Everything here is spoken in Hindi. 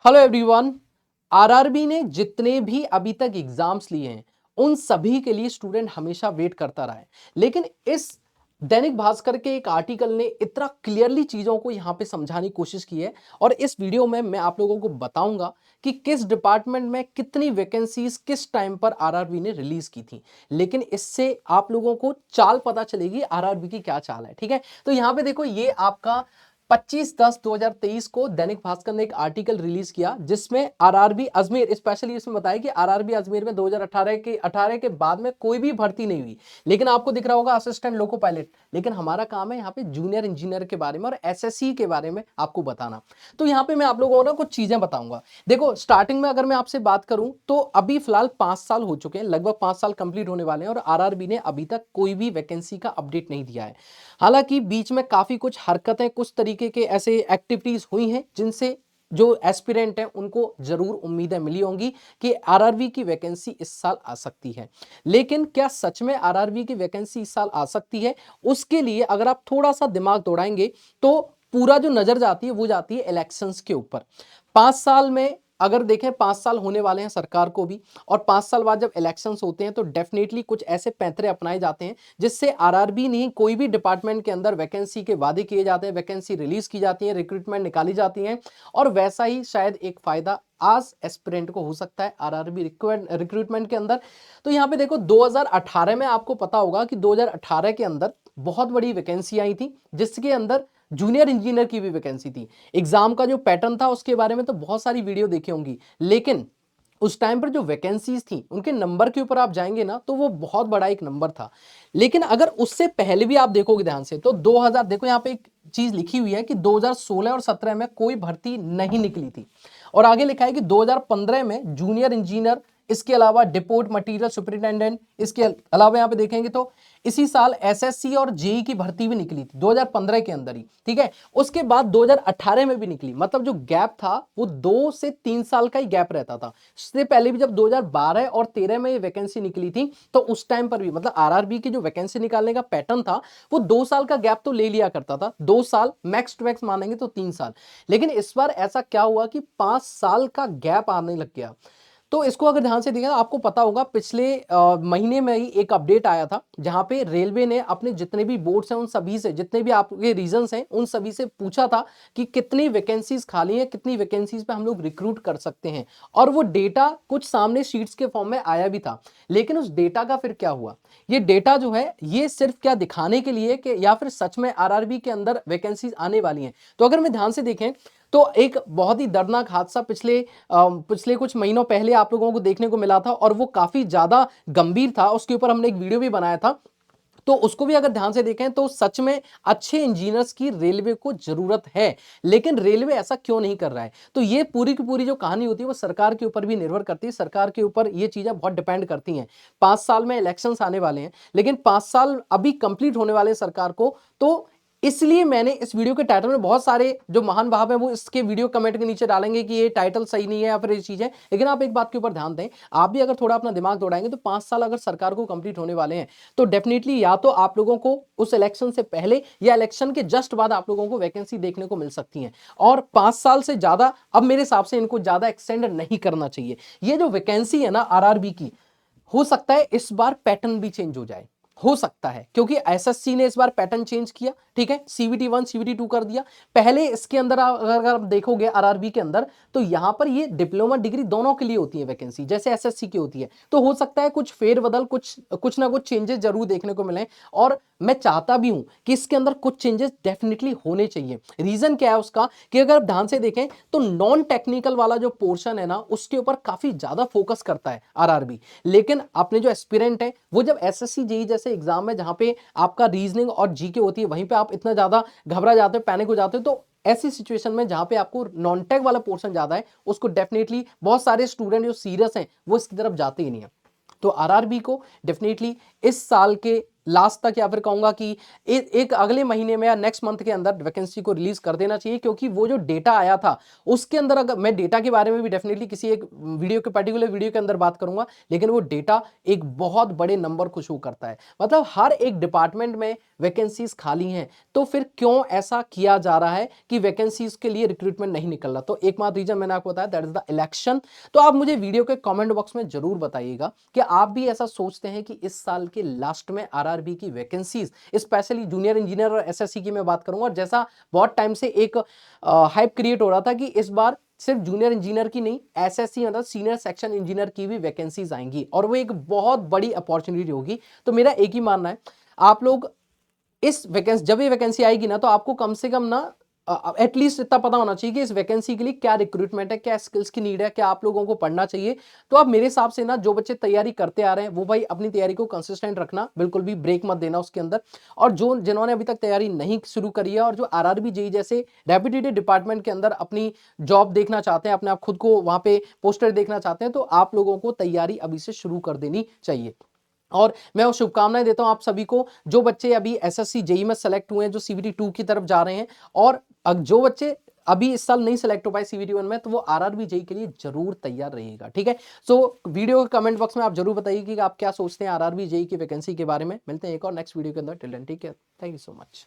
Hello everyone. आरआरबी ने जितने भी अभी तक एग्जाम्स लिए हैं उन सभी के लिए स्टूडेंट हमेशा वेट करता रहा है, लेकिन इस दैनिक भास्कर के एक आर्टिकल ने इतना क्लियरली चीजों को यहां पे समझाने की कोशिश की है। और इस वीडियो में मैं आप लोगों को बताऊंगा कि किस डिपार्टमेंट में कितनी वैकेंसीज किस टाइम पर आरआरबी ने रिलीज की थी। लेकिन इससे आप लोगों को चाल पता चलेगी आरआरबी की क्या चाल है। ठीक है, तो यहां पे देखो, ये आपका 25/10/2023 को दैनिक भास्कर ने एक आर्टिकल रिलीज किया जिसमें आरआरबी अजमेर स्पेशली इसमें बताया कि आरआरबी अजमेर में 2018 के बाद में कोई भी भर्ती नहीं हुई। लेकिन आपको दिख रहा होगा असिस्टेंट लोको पायलट, लेकिन हमारा काम है यहाँ पे जूनियर इंजीनियर के बारे में और एसएससी के बारे में आपको बताना। तो यहाँ पे मैं आप लोगों को ना कुछ चीजें बताऊंगा। देखो, स्टार्टिंग में अगर मैं आपसे बात करूं तो अभी फिलहाल 5 साल हो चुके हैं, लगभग 5 साल कंप्लीट होने वाले हैं और आरआरबी ने अभी तक कोई भी वैकेंसी का अपडेट नहीं दिया है। हालांकि बीच में काफी कुछ हरकतें, कुछ तरीके के ऐसे एक्टिविटीज हुई हैं जिनसे जो एस्पिरेंट हैं उनको जरूर उम्मीदें मिली होंगी कि आरआरबी की वैकेंसी इस साल आ सकती है। लेकिन क्या सच में आरआरबी की वैकेंसी इस साल आ सकती है? उसके लिए अगर आप थोड़ा सा दिमाग दौड़ाएंगे तो पूरा जो नजर जाती है वो जाती है इलेक्शंस के ऊपर। 5 साल में अगर देखें, 5 साल होने वाले हैं सरकार को भी, और 5 साल बाद जब इलेक्शंस होते हैं तो डेफिनेटली कुछ ऐसे पैंतरे अपनाए जाते हैं जिससे आरआरबी नहीं, कोई भी डिपार्टमेंट के अंदर वैकेंसी के वादे किए जाते हैं, वैकेंसी रिलीज की जाती है, रिक्रूटमेंट निकाली जाती है। और वैसा ही शायद एक फायदा आज एस्पिरेंट को हो सकता है आरआरबी रिक्रूटमेंट के अंदर। तो यहां पे देखो, 2018 में आपको पता होगा कि 2018 के अंदर बहुत बड़ी वैकेंसी आई थी जिसके अंदर जूनियर इंजीनियर की भी वैकेंसी थी। एग्जाम का जो पैटर्न था उसके बारे में तो बहुत सारी वीडियो देखी होंगी, लेकिन उस टाइम पर जो वैकेंसीज थी उनके नंबर के ऊपर आप जाएंगे ना तो वो बहुत बड़ा एक नंबर था। लेकिन अगर उससे पहले भी आप देखोगे ध्यान से तो 2000, देखो यहाँ पे एक चीज लिखी हुई है कि 2016 और 17 में कोई भर्ती नहीं निकली थी। और आगे लिखा है कि 2015 में जूनियर इंजीनियर, इसके अलावा डिपोट मटेरियल सुपरिटेंडेंट, इसके अलावा यहाँ पे देखेंगे तो इसी साल एसएससी और जेई की भर्ती भी निकली थी 2015 के अंदर ही। ठीक है, उसके बाद 2018 में भी निकली, मतलब जो गैप था वो 2 से 3 साल का ही गैप रहता था। इससे पहले भी जब 2012 और 13 में ये वैकेंसी निकली थी तो उस टाइम पर भी, मतलब आरआरबी की जो वैकेंसी निकालने का पैटर्न था वो 2 साल का गैप तो ले लिया करता था, 2 साल मैक्स टू मैक्स मानेंगे तो 3 साल। लेकिन इस बार ऐसा क्या हुआ कि 5 साल का गैप आने लग गया। तो इसको अगर ध्यान से देखा, आपको पता होगा पिछले महीने में ही एक अपडेट आया था जहां पे रेलवे ने अपने जितने भी बोर्ड्स हैं उन सभी से, जितने भी आपके रीजन्स हैं उन सभी से पूछा था कि कितनी वैकेंसीज खाली हैं, कितनी वैकेंसीज पे हम लोग रिक्रूट कर सकते हैं। और वो डेटा कुछ सामने शीट्स के फॉर्म में आया भी था। लेकिन उस डेटा का फिर क्या हुआ? ये डेटा जो है ये सिर्फ क्या दिखाने के लिए कि या फिर सच में आरआरबी के अंदर वैकेंसीज आने वाली हैं? तो अगर मैं ध्यान से देखें तो एक बहुत ही दर्दनाक हादसा पिछले कुछ महीनों पहले आप लोगों को देखने को मिला था और वो काफी ज्यादा गंभीर था। उसके ऊपर हमने एक वीडियो भी बनाया था, तो उसको भी अगर ध्यान से देखें तो सच में अच्छे इंजीनियर्स की रेलवे को जरूरत है। लेकिन रेलवे ऐसा क्यों नहीं कर रहा है? तो ये पूरी की पूरी जो कहानी होती है वो सरकार के ऊपर भी निर्भर करती है, सरकार के ऊपर ये चीजें बहुत डिपेंड करती हैं। 5 साल में इलेक्शंस आने वाले हैं, लेकिन 5 साल अभी कंप्लीट होने वाले हैं सरकार को। तो इसलिए मैंने इस वीडियो के टाइटल में, बहुत सारे जो महान भाव हैं वो इसके वीडियो कमेंट के नीचे डालेंगे कि ये टाइटल सही नहीं है या फिर ये चीज है, लेकिन आप एक बात के ऊपर ध्यान दें, आप भी अगर थोड़ा अपना दिमाग दौड़ाएंगे तो 5 साल अगर सरकार को कंप्लीट होने वाले हैं तो डेफिनेटली या तो आप लोगों को उस इलेक्शन से पहले या इलेक्शन के जस्ट बाद आप लोगों को वैकेंसी देखने को मिल सकती है। और 5 साल से ज्यादा अब मेरे हिसाब से इनको ज्यादा एक्सटेंड नहीं करना चाहिए। ये जो वैकेंसी है ना आरआरबी की, हो सकता है इस बार पैटर्न भी चेंज हो जाए, हो सकता है, क्योंकि एसएससी ने इस बार पैटर्न चेंज किया। ठीक है, सीवीटी 1 सीवीटी 2 कर दिया। पहले इसके अंदर अगर आप देखोगे आरआरबी के अंदर तो यहां पर ये डिप्लोमा डिग्री दोनों के लिए होती है वैकेंसी, जैसे एसएससी की होती है। तो हो सकता है कुछ फेरबदल, कुछ ना कुछ चेंजेस जरूर देखने को मिले। और मैं चाहता भी हूं कि इसके अंदर कुछ चेंजेस डेफिनेटली होने चाहिए। रीजन क्या है उसका कि अगर आप ध्यान से देखें तो नॉन टेक्निकल वाला जो पोर्शन है ना उसके ऊपर काफी ज्यादा फोकस करता है आरआरबी। लेकिन अपने जो एस्पिरेंट है वो जब एसएससी जेई जैसे एग्जाम है जहां पे आपका रीजनिंग और जीके होती है वहीं पे आप इतना ज्यादा घबरा जाते हो, पैनिक हो जाते हो, तो ऐसी सिचुएशन में जहां पे आपको नॉन टेक वाला पोर्शन ज्यादा है उसको डेफिनेटली बहुत सारे स्टूडेंट जो सीरियस हैं वो इसकी तरफ जाते ही नहीं है। तो आरआरबी को डेफिनेटली इस साल के लास्ट तक या फिर कहूंगा कि एक अगले महीने में या नेक्स्ट मंथ के अंदर वैकेंसी को रिलीज कर देना चाहिए, क्योंकि वो जो डेटा आया था उसके अंदर, अगर मैं डेटा के बारे में भी डेफिनेटली किसी एक वीडियो के पर्टिकुलर वीडियो के अंदर बात करूंगा, लेकिन वो डेटा एक बहुत बड़े नंबर को शो करता है। मतलब हर एक डिपार्टमेंट में वैकेंसीज खाली हैं, तो फिर क्यों ऐसा किया जा रहा है कि वैकेंसीज के लिए रिक्रूटमेंट नहीं निकल रहा? तो एकमात्र रीजन मैंने आपको बताया, दैट इज द इलेक्शन। तो आप मुझे वीडियो के कमेंट बॉक्स में जरूर बताइएगा कि आप भी ऐसा सोचते हैं कि इस साल के लास्ट में आरआरबी की वैकेंसीज, स्पेशली जूनियर इंजीनियर और एसएससी की मैं बात करूंगा, और जैसा बहुत टाइम से एक हाइप क्रिएट हो रहा था कि इस बार सिर्फ जूनियर इंजीनियर की नहीं, एसएससी मतलब सीनियर सेक्शन इंजीनियर की भी वैकेंसीज आएंगी, और वो एक बहुत बड़ी अपॉर्चुनिटी होगी। तो मेरा एक ही मानना है, आप लोग इस वैकेंसी, जब ये वैकेंसी आएगी ना, तो आपको कम से कम ना एटलीस्ट इतना पता होना चाहिए कि इस वैकेंसी के लिए क्या रिक्रूटमेंट है, क्या स्किल्स की नीड है, क्या आप लोगों को पढ़ना चाहिए। तो आप मेरे हिसाब से ना, जो बच्चे तैयारी करते आ रहे हैं वो भाई अपनी तैयारी को कंसिस्टेंट रखना, बिल्कुल भी ब्रेक मत देना उसके अंदर। और जो जिन्होंने अभी तक तैयारी नहीं शुरू करी है, और जो आरआरबी जेईई जैसे रेप्यूटेड डिपार्टमेंट के अंदर अपनी जॉब देखना चाहते हैं, अपने आप खुद को वहां पे पोस्टर देखना चाहते हैं, तो आप लोगों को तैयारी अभी से शुरू कर देनी चाहिए। और मैं वो शुभकामनाएं देता हूं आप सभी को, जो बच्चे अभी एसएससी जेईई में सेलेक्ट हुए हैं, जो सीबीटी 2 की तरफ जा रहे हैं, और जो बच्चे अभी इस साल नहीं सेलेक्ट हो पाए सीबीटी 1 में, तो वो आरआरबी जेईई के लिए जरूर तैयार रहिएगा, ठीक है। सो वीडियो के कमेंट बॉक्स में आप जरूर बताइए कि आप क्या सोचते हैं आरआरबी जेईई की वैकेंसी के बारे में। मिलते हैं एक और नेक्स्ट वीडियो के अंदर, till then take care, thank you so much.